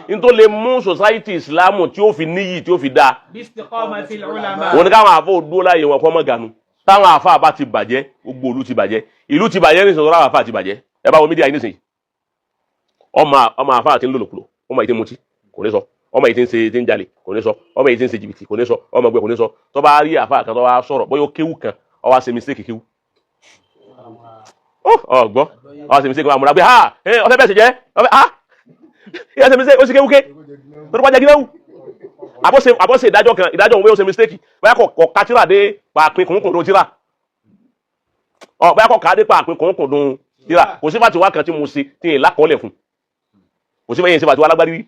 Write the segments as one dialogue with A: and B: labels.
A: in tó lè mú society Islam tí ó fi níyì tí ó fi dá
B: bistiqamatil ulama
A: wọ́n ní káwọn àfọ dúró láyé wọn kọ́ mọ́ ganu táwọn àfọ bá ti bàjẹ́ gbogbo ìlú ti bàjẹ́ ní sọ̀rọ̀ àwọn àfọ ti bàjẹ́ ẹ bá wo mídíà yìí nísìnyí ọmọ àfọ àti ńlòlòkulò ọmọ yìí ti mutí kò ní sọ ọmọ yìí ti ń jalè kò ní sọ ọmọ yìí ti ń ṣe jìbìtì kò ní sọ ọmọ ẹgbẹ́ kò ní sọ tó bá rí àfọ kan tó wá sọ̀rọ̀ bóyá ó kéwù kan ó wá ṣe mistake kéwù ọgbọ́ ó ṣe mistake àmúra pé ha ọ̀fẹ́ bẹ́ẹ̀ sì jẹ́ ọ̀fẹ́ ha ìyá ṣe mistake ó sì kéwùké tó tó bá jẹ́ kí lẹ́wù àbọ̀ṣe ìdájọ́ kan ìdájọ́ òun wé ó ṣe mistake bóyá kọ̀ kátírà dé pàápín kòńkòndó tíra bóyá kọ̀ ká dé pàápín kòńkòndó tíra kò sí fàtiwá kan tí mo ṣe tí ì lákọọ́lẹ̀ fún kò sí fẹ́yìn ṣe fàtiwá lágbárí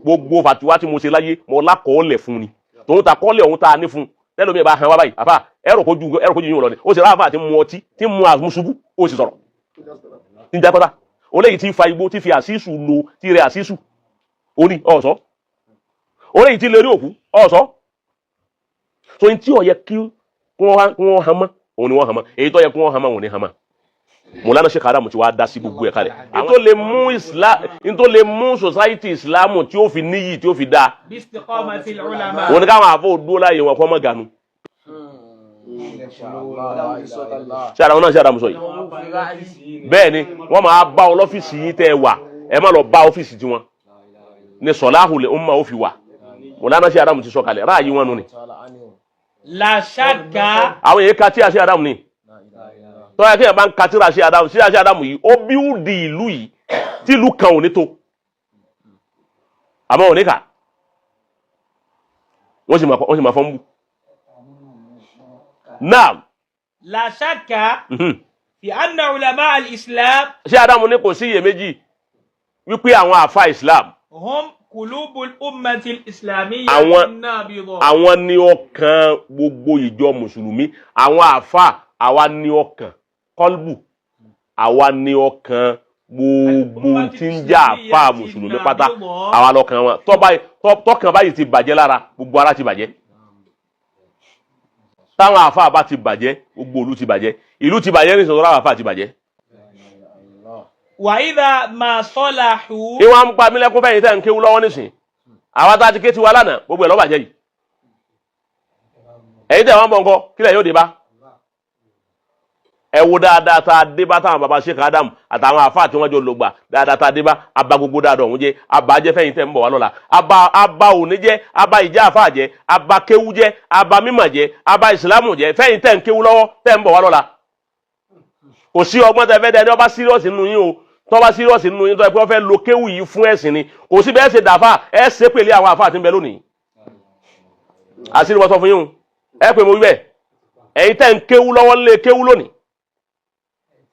A: gbogbo fàtiwá tí mo ṣe láyé mo lákọọ́lẹ̀ fún ni tòun ta kọ́lẹ̀ òun ta ní fún lẹ́lòmíì bá hàn wá báyìí àfà ẹ̀rọ kojú yín lọ ni ó sì ráfà àti mu ọtí tí mu àmúṣubú ó sì sọ̀rọ̀ tí ń já pátá oléyìí tí fa igbó tí fi àṣìṣù lo tí rẹ àṣìṣù ó ní ọ̀sọ́ oléyìí tí lè rí òkú ọ̀sọ́ so ní tí ó yẹ kí wọ́n hàn mọ́ òun ni wọ́n hàn mọ́ èyí tó yẹ kí wọ́n hàn mọ́ òun ni hàn mọ́ Mọ̀lánà Sheikh Adam ti wá dá sí gbogbo ẹ̀ kalẹ̀ ní tó lè mú society Islam tí ó fi níyì tí ó fi dá
B: bistiqamatil ulama
A: wọ́n ní káwọn àfọ dúró láyé wọn kọ́ mọ́ ganu ṣe ara wọn náà ṣe ara muso yìí bẹ́ẹ̀ ni wọ́n máa bá ọ lọ́fíìsì yìí tẹ́ ẹ wà ẹ má lọ bá ọ́fíìsì tiwọn ní sọ̀láhùn lè umma ó fi wà Mọ̀lánà Sheikh Adam ti sọ kalẹ̀ ráàyè wọn nù ni.
B: la shakka
A: àwọn èyí ka tí a Sheikh Adam ni tọ́yà kí ẹ bá ń ka tíra Sheikh Adam Sheikh Adam yìí ó bíúdi ìlú yìí tí ìlú kan ò ní tó àmọ́ ò ní kà wọ́n sì máa fọ́n bú. Naam.
B: la shakka fi anna ulama al-islam
A: Sheikh Adam ní kò sí iyèméjì wípé àwọn àfa Islam
B: hum qulubul ummati al-islamiyya an-nabidha
A: àwọn ní ọkàn gbogbo ìjọ mùsùlùmí àwọn àfa àwa ní ọkàn kọlbù àwa ní ọkàn gbogbo tí ń jà àfa mùsùlùmí pátá àwa lọ́kàn wọn tọkàn báyìí ti bàjẹ́ lára gbogbo ara ti bàjẹ́ táwọn àfa bá ti bàjẹ́ gbogbo ìlú ti bàjẹ́ ní ìṣòro àwọn àfa ti bàjẹ́.
B: wa idha ma salahu
A: ìwọ̀n ń pa mílẹ̀kùn fẹ́yìn tẹ́ ń kéwú lọ́wọ́ nísìn àwọn tá a ti ké tiwa lánàá gbogbo ẹ̀ lọ́bàjẹ́ yìí ẹ̀yin tẹ́ wọ́n bọ̀ ńkọ́ kílẹ̀ yóò dé bá ẹ wo dáadáa tá a dé bá táwọn baba Sheikh Adam àtàwọn àfáà tí wọ́n jọ lògbà dáadáa tá a dé bá abá gbogbo dáadáa ọ̀hún jẹ́ abá jẹ́ fẹ́yìn tẹ́ ń bọ̀ wá lọ́la abá òní jẹ́ abá ìjà àfáà jẹ́ abá kéwú jẹ́ abá mímọ̀ jẹ́ abá ìsìlámù jẹ́ fẹ́yìn tẹ́ ń kéwú lọ́wọ́ tẹ́ ń bọ̀ wá lọ́la kò sí ọgbọ́n tẹ́ fẹ́ dẹ́ni ọba sírọ́ọ̀sì nínú yín o tọ́ba sírọ́ọ̀sì nínú yín tó ẹ pé wọ́n fẹ́ lo kéwú yìí fún ẹ̀sìn ni kò sí bẹ́ẹ̀ ṣe dàfà ẹ ṣe pèlè àwọn àfáà tí ń bẹ lónìí àṣírí wọn sọ fún yín ẹ pé mo wí bẹ́ẹ̀ ẹ̀yin tẹ́ ń kéwú lọ́wọ́ lé kéwú lónìí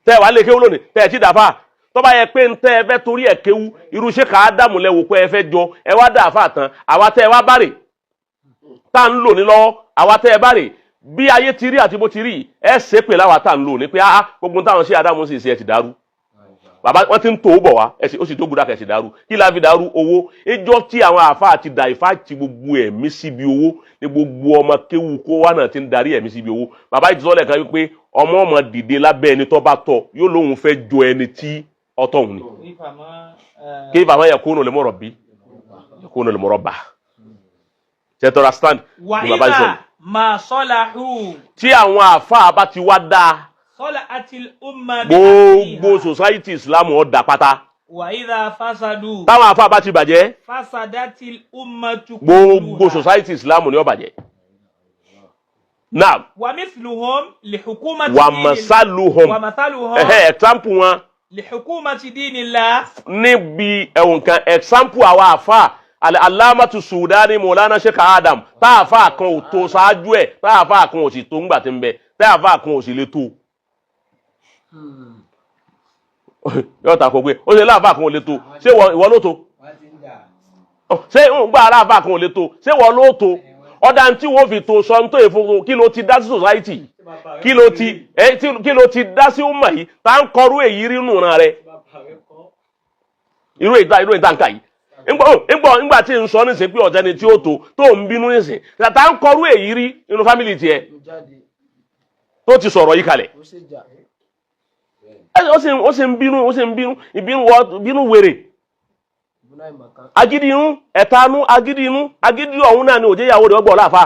A: tẹ́ wà lé kéwú lónìí tẹ́ ti dàfà tó bá yẹ pé ń tẹ́ ẹ fẹ́ torí ẹ̀ kéwú irú Sheikh Adam lẹ wò pé ẹ fẹ́ jọ ẹ wá dàfà tán àwa tẹ́ ẹ wá bárè tá ń lò ní lọ́wọ́ àwa tẹ́ ẹ bárè bí ayé ti rí àti bó ti rí ẹ ṣe pé láwa tá ń lò ní pé gbogbo táwọn Sheikh Adam sì ṣe ẹ ti dàrú bàbá wọn ti ń tó bọ̀ wá ẹ sì ó sì tó gbúdá kẹsì dàrú kí la fi dàrú owó ìjọ tí àwọn àfa ti dà ìfá ti gbogbo ẹ̀mí síbi owó ní gbogbo ọmọ kéwu kó wá náà ti ń darí ẹ̀mí síbi owó bàbá yìí ti sọ́lẹ̀ kan wípé ọmọ dìde lábẹ́ ẹni tó bá tọ̀ yóò lóun fẹ́ jọ ẹni tí ọtọ̀ òun ni kí ìfàmọ́ yẹ kónú lè mọ̀rọ̀ bí yẹ kónú lè mọ̀rọ̀ bá ṣètò stand ní bàbá yìí sọ̀rọ̀
B: ma salahu
A: tí àwọn àfa bá ti wá dáa
B: salatil umma
A: gbogbo society Islam ọ̀dà pátá
B: wa idha fasadu
A: táwọn àfa bá ti bàjẹ́
B: fasadatil ummatu
A: gbogbo society Islam ni ó bàjẹ́. Naam.
B: wa mithluhum li hukumati
A: wa masaluhum example wọn
B: li hukumati dinillah
A: níbi ẹ̀wọ̀n kan example àwọn àfa alamatu Sudani Mọ̀lánà Sheikh Adam tá àfa kan ò tó ṣáájú ẹ̀ tá àfa kan ò sì tó ńgbà tí ń bẹ tá àfa kan ò sì lè tó yóò ta kò gbé ó ṣe láàfà kan ò lè tó ṣé ìwọ ló tó ṣé ń gbà láàfà kan ò lè tó ṣé ìwọ ló tó ọ̀dà tí wọ́n fi tó sọ tó èfo kí ló ti dá sí society kí ló ti dá sí ọmọ yìí tá ń kọrú èyí rí nù ràn rẹ irú ìta nǹka yìí ńgbà tí ń sọ nísìn pé ọ̀tẹ́ni tí ó tó ń bínú nísìn tá ń kọrú èyí rí nínú fámìlì tiẹ̀ tó ti sọ̀rọ̀ yìí kalẹ̀ ó sì ń bínú ìbínú wèrè agídí inú ẹ̀tanú agídí inú agídí ọ̀hún náà ni òjé ìyàwó rẹ̀ ọgbọ̀ láàfà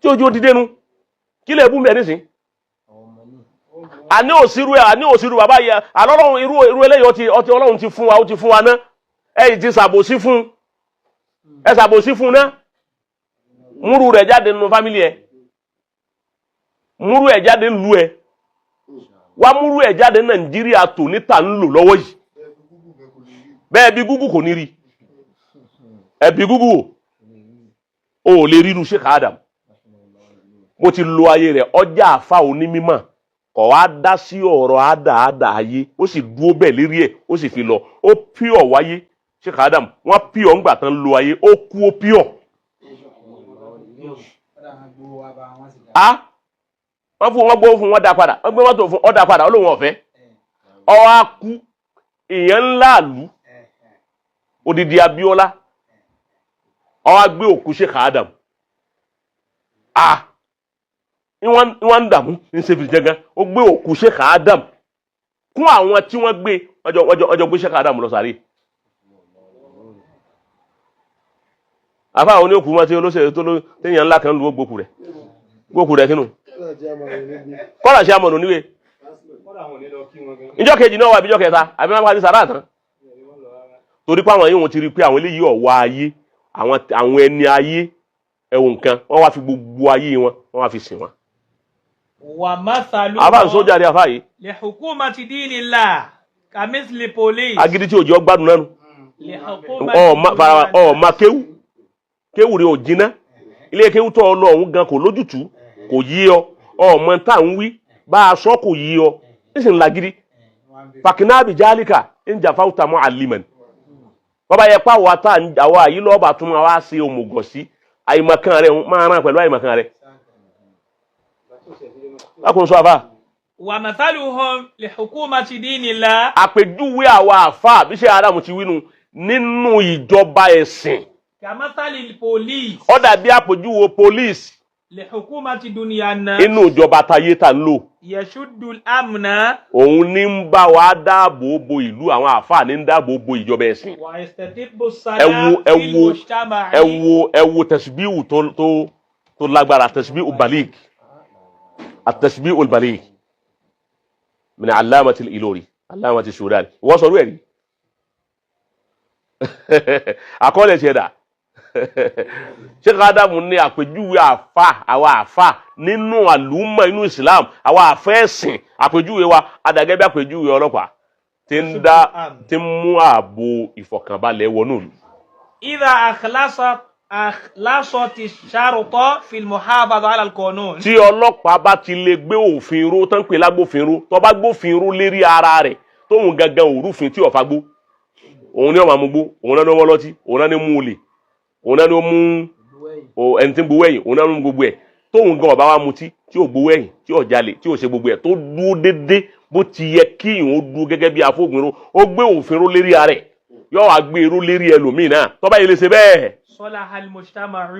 A: tí ojú òdìdé nu kí lè bú mẹ́rin sí àní òsírú bàbá yẹ alọ́lọ́run irú eléyìí ọtí ọlọ́run ti fún wa ná ẹ̀yìn ti sàbòsí fún ẹ sàbòsí fún ná múrù rẹ̀ jáde nínú fámílì ẹ múrù ẹ̀ jáde lú ẹ wá múrù ẹ̀ jáde Nàìjíríà tò níta ń lò lọ́wọ́ yìí bẹ́ẹ̀ bí gúgù kò ní rí ẹ̀bí gúgù ò lè rí irú Sheikh Adam bó ti lo ayé rẹ̀ ọjà àfa onímímọ̀ kọ̀ wá dá sí ọ̀rọ̀ àdáàdá ayé ó sì dúró bẹ́ẹ̀ lérí ẹ̀ ó sì fi lọ ó píọ̀ wáyé Sheikh Adam wọ́n píọ̀ ńgbà tán lo ayé ó kú ó píọ̀ wọ́n fún wọn gbówó fún wọn dá padà wọ́n gbé mọ́tò fún ọ̀dà padà olóhùn ọ̀fẹ́ ọwọ́ á kú èèyàn ńlá àlú odidi Abíọ́lá ọwọ́ á gbé òkú Sheikh Adam wọ́n ń dààmú ní sèfìlì jẹ́gán ó gbé òkú Sheikh Adam kún àwọn tí wọ́n gbé ọjọ́ gbé Sheikh Adam lọ sàárè àfa àwọn oníòkú wọn tí olóṣèlú tó téèyàn ńlá kan lu gbókù rẹ̀ kínú kọ́lá ṣe àmọ̀nà níwé ìjọ́ kejì náà wà bí ìjọ́ kẹta àbí wọ́n pàdé sàrà tán torí pé àwọn yìí wọ́n ti rí pé àwọn eléyìí ọ̀wọ́ ayé àwọn ẹni ayé ẹ̀wọ̀n nǹkan wọ́n wá fi gbogbo ayé wọn wọ́n wá fi sìn wọn.
B: wà mátàlú
A: àbá ń sójà rí àfá yìí
B: li hukumati dinillah kamisli police
A: agídí tí òjò gbádùn nánu
B: li hukumati
A: ọ̀ọ́mà kéwù rẹ̀ ò jiná ilé kéwù tó lọ ọ̀hún gan kò lójútùú kò yí ọ ọmọ tá ń wí bá a sọ kò yí ọ nísìn lágídí fàkínábì jálíkà ń jà fáwùtà mọ́ àlìmọ̀n bọ́bá yẹ pa àwọn àtàwọn àyí lọ́ọ̀bà tún wá sí òmùgọ̀ sí àìmọ̀kan rẹ̀ máa rán pẹ̀lú àìmọ̀kan rẹ̀ lákùnrin sọ àfà.
B: wà mathaluhum li hukumati dinillah.
A: àpèjúwe àwọn àfà bí Sheikh Adam ti wínú nínú ìjọba ẹ̀sìn.
B: kamathali police.
A: ó dàbí àpèjúwe police.
B: li hukumati dunyana.
A: inú ìjọba tayé tà ń lò.
B: yashuddu amna.
A: òun ní ń bá wa dáàbò bo ìlú àwọn àfà ní ń dáàbò bo ìjọba ẹ̀sìn.
B: wa yastatibu salam fil mujtama'.
A: ẹ wo tẹ̀síbíù tó lágbára tẹ̀síbíù baligh. التشبيه البليغ من علامة الإلوري علامة السوداني وصلوا يعني أقول شيء Sheikh Adam ní àpèjúwe àwa àfà nínú àlùmọ̀ inú Islam àwa àfẹ́sìn àpèjúwe wa adàgẹ́ bí àpèjúwe ọlọ́pàá tí ń mú ààbò ìfọ̀kànbalẹ̀ wọnú ìlú.
B: إذا أخلصت الشرطة في المحافظة على القانون.
A: tí ọlọ́pàá bá ti lè gbé òfin ró tán pè lágbófin ró tó bá gbófin ró lérí ara rẹ̀ tóun gangan òrùfin tí ọ̀fà gbó òun ni ó máa mú gbó òun náà ni ó wọ́ lọ́tí òun náà ni ó mú olè òun náà ni ó mú ẹni tí ń gbowó ẹ̀yìn òun náà ni ó mú gbogbo ẹ̀ tóun gan ọ̀bá wa mutí tí ò gbowó ẹ̀yìn tí ò jalè tí ò ṣe gbogbo ẹ̀ tó dúró déédéé bó ti yẹ kí ìhun ó dúró gẹ́gẹ́ bí afóògùn ró ó gbé òfin ró lérí ara rẹ̀ yóò wá gbé ró lérí ẹlòmíì náà tó bá yẹ lè ṣe bẹ́ẹ̀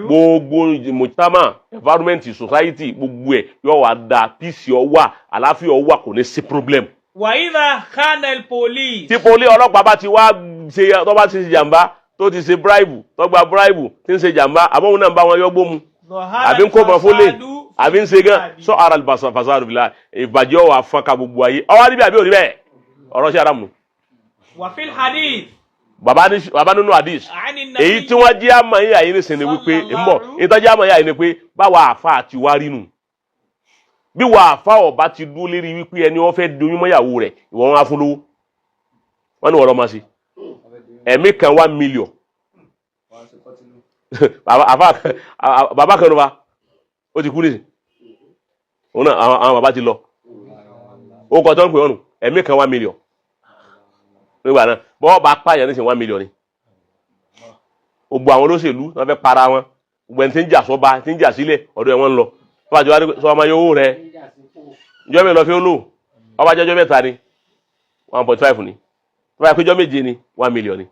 A: gbogbo mujtama environment society gbogbo ẹ yóò wá da peace ó wà àlàáfíà ó wà kò ní sí problem.
B: wàhídà khanel police.
A: tí poli ọlọ́pàá bá ti wá ṣe tó bá ti ṣe jàmbá tó ti ṣe bribe tó gba bribe tí ń ṣe jàmbá àbọ̀wọ̀n náà ń bá wọn yọ gbómu àbí ń kó mọ fólè àbí ń ṣe gan sọ ara fasadu bila ìbàjẹ́ ọ̀wà fọ́nká gbogbo ayé ọwọ́ níbi àbí òní bẹ́ẹ̀ ọ̀rọ̀ sí aramu.
B: wàfíl hadith.
A: baba nínú hadith èyí tí wọ́n jẹ́ àmọ́ yín àyè nísìnyí wípé ńbọ̀ ìtọ́jú àmọ́ yín àyè ni pé báwa àfa àti wá rí nù bí wà àfa ọba ti dúró lérí wípé ẹni wọ́n fẹ́ doyún mọ́yàwó rẹ̀ ìwọ wọn á fún lówó wọ́n ní wọ́n lọ́ọ́ máa ṣe ẹ̀mí kan 1 million bàbá kan ló bá ó ti kú nísìnyí òun náà àwọn bàbá ti lọ ó kọ́ tó ń pè ọ́nù ẹ̀mí kan 1 million nígbà náà bọ́ọ̀ bá pààyàn ní sin 1 million ni gbogbo àwọn olóṣèlú wọ́n fẹ́ para wọn gbogbo ẹni tí ń jà sọ́ba tí ń jà sílẹ̀ ọ̀dọ̀ ẹ̀ wọ́n ń lọ tó bá jọ wá sọ ọmọ yòówó rẹ̀ ìjọ mi lọ fi ó lò ọba jẹjọ mẹ́ta ni 1.5 ni tó bá yẹ pé ìjọ méje ni 1 million ni